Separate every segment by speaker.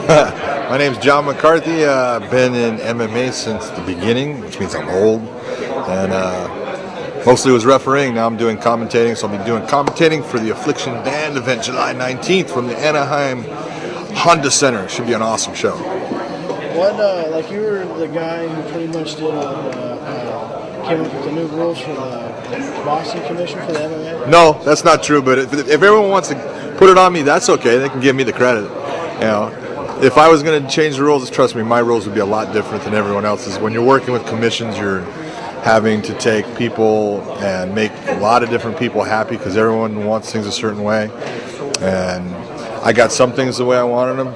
Speaker 1: My name's John McCarthy. I've been in MMA since the beginning, which means I'm old. And mostly was refereeing. Now I'm doing commentating, so I'll be doing commentating for the Affliction Band event July 19th from the Anaheim Honda Center. Should be an awesome show.
Speaker 2: Like you were the guy who pretty much did came up with the new rules for the Boston Commission for the MMA?
Speaker 1: No, that's not true, but if everyone wants to put it on me, that's okay. They can give me the credit. You know, if I was going to change the rules, trust me, my rules would be a lot different than everyone else's. When you're working with commissions, you're having to take people and make a lot of different people happy because everyone wants things a certain way. And I got some things the way I wanted them.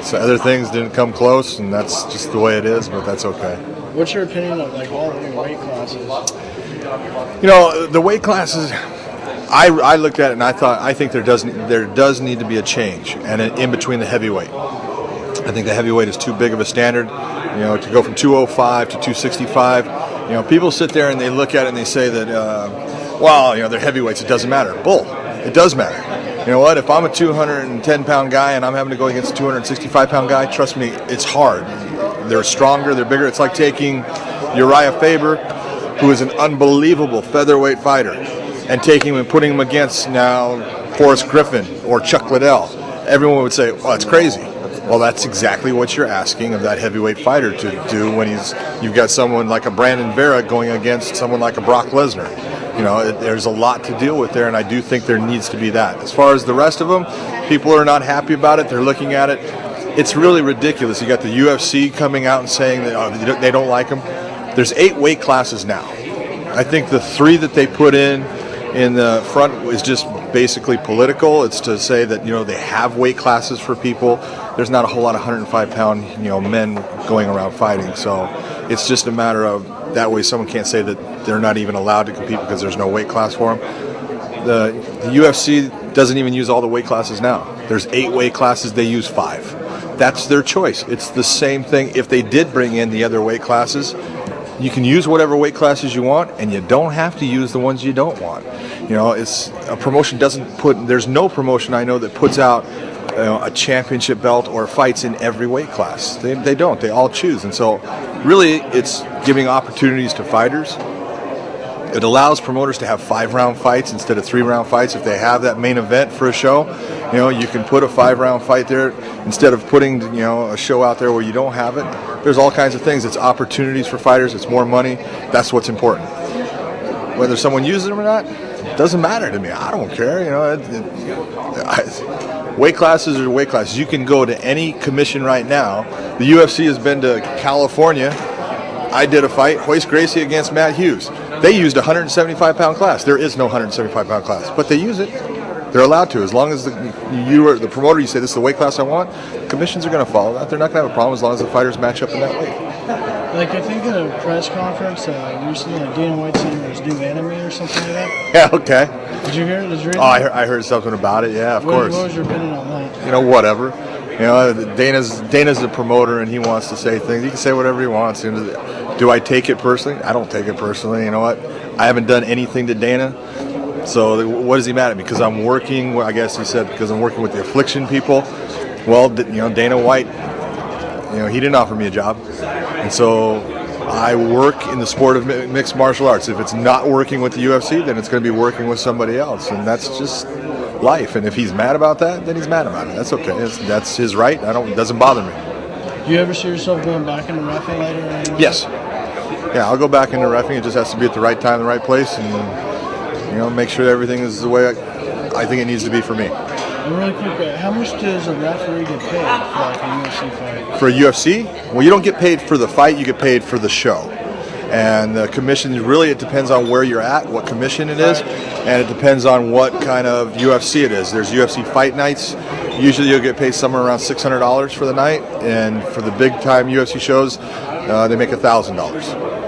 Speaker 1: So other things didn't come close, and that's just the way it is, but that's okay.
Speaker 2: What's your opinion of like all the new weight classes?
Speaker 1: You know, the weight classes, I looked at it and I think there does need to be a change, and in between the heavyweight. I think the heavyweight is too big of a standard. You know, to go from 205 to 265. You know, people sit there and they look at it and they say that, well, you know, they're heavyweights. It doesn't matter. Bull. It does matter. You know what? If I'm a 210-pound guy and I'm having to go against a 265-pound guy, trust me, it's hard. They're stronger, they're bigger. It's like taking Uriah Faber, who is an unbelievable featherweight fighter, and taking him and putting him against now Forrest Griffin or Chuck Liddell. Everyone would say, well, it's crazy. Well, that's exactly what you're asking of that heavyweight fighter to do when you've got someone like a Brandon Vera going against someone like a Brock Lesnar. You know, there's a lot to deal with there, and I do think there needs to be that. As far as the rest of them, people are not happy about it. They're looking at it. It's really ridiculous. You got the UFC coming out and saying that they don't like them. There's 8 weight classes now. I think the 3 that they put in the front is just basically political. It's to say that, you know, they have weight classes for people. There's not a whole lot of 105-pound, you know, men going around fighting. So it's just a matter of that way someone can't say that they're not even allowed to compete because there's no weight class for them. The UFC doesn't even use all the weight classes now. There's 8 weight classes. They use 5. That's their choice. It's the same thing. If they did bring in the other weight classes, you can use whatever weight classes you want, and you don't have to use the ones you don't want. You know, it's a promotion there's no promotion I know that puts out a championship belt or fights in every weight class. They don't. They all choose. And so really it's giving opportunities to fighters. It allows promoters to have 5-round fights instead of 3-round fights. If they have that main event for a show, you know, you can put a 5-round fight there instead of putting, you know, a show out there where you don't have it. There's all kinds of things. It's opportunities for fighters. It's more money. That's what's important. Whether someone uses them or not, it doesn't matter to me. I don't care. You know, weight classes are weight classes. You can go to any commission right now. The UFC has been to California. I did a fight, Royce Gracie against Matt Hughes. They used a 175-pound class. There is no 175-pound class, but they use it. They're allowed to. As long as you are the promoter, you say this is the weight class I want, commissions are going to follow that. They're not going to have a problem as long as the fighters match up in that weight.
Speaker 2: Like, I think in a press conference recently, like Dana White saying there's new enemy or something like that.
Speaker 1: Yeah, okay.
Speaker 2: Did you hear it? Did you read it?
Speaker 1: Oh, I heard something about it. Yeah, of course.
Speaker 2: What was your opinion on that?
Speaker 1: You know, whatever. You know, Dana's a promoter and he wants to say things. He can say whatever he wants. Do I take it personally? I don't take it personally. You know what? I haven't done anything to Dana. So what is he mad at me? Because I'm working, I guess he said, because I'm working with the Affliction people. Well, you know, Dana White, you know, he didn't offer me a job. And so I work in the sport of mixed martial arts. If it's not working with the UFC, then it's going to be working with somebody else. And that's just life. And if he's mad about that, then he's mad about it. That's okay. That's his right. It doesn't bother me.
Speaker 2: Do you ever see yourself going back into reffing later?
Speaker 1: Yes. Yeah, I'll go back into reffing. It just has to be at the right time, the right place, and, you know, make sure everything is the way I think it needs to be for me.
Speaker 2: And really quick, how much does a referee get paid for like a UFC fight?
Speaker 1: For a UFC? Well, you don't get paid for the fight, you get paid for the show. And the commission, really, it depends on where you're at, what commission it is, and it depends on what kind of UFC it is. There's UFC fight nights. Usually you'll get paid somewhere around $600 for the night, and for the big-time UFC shows, they make $1,000.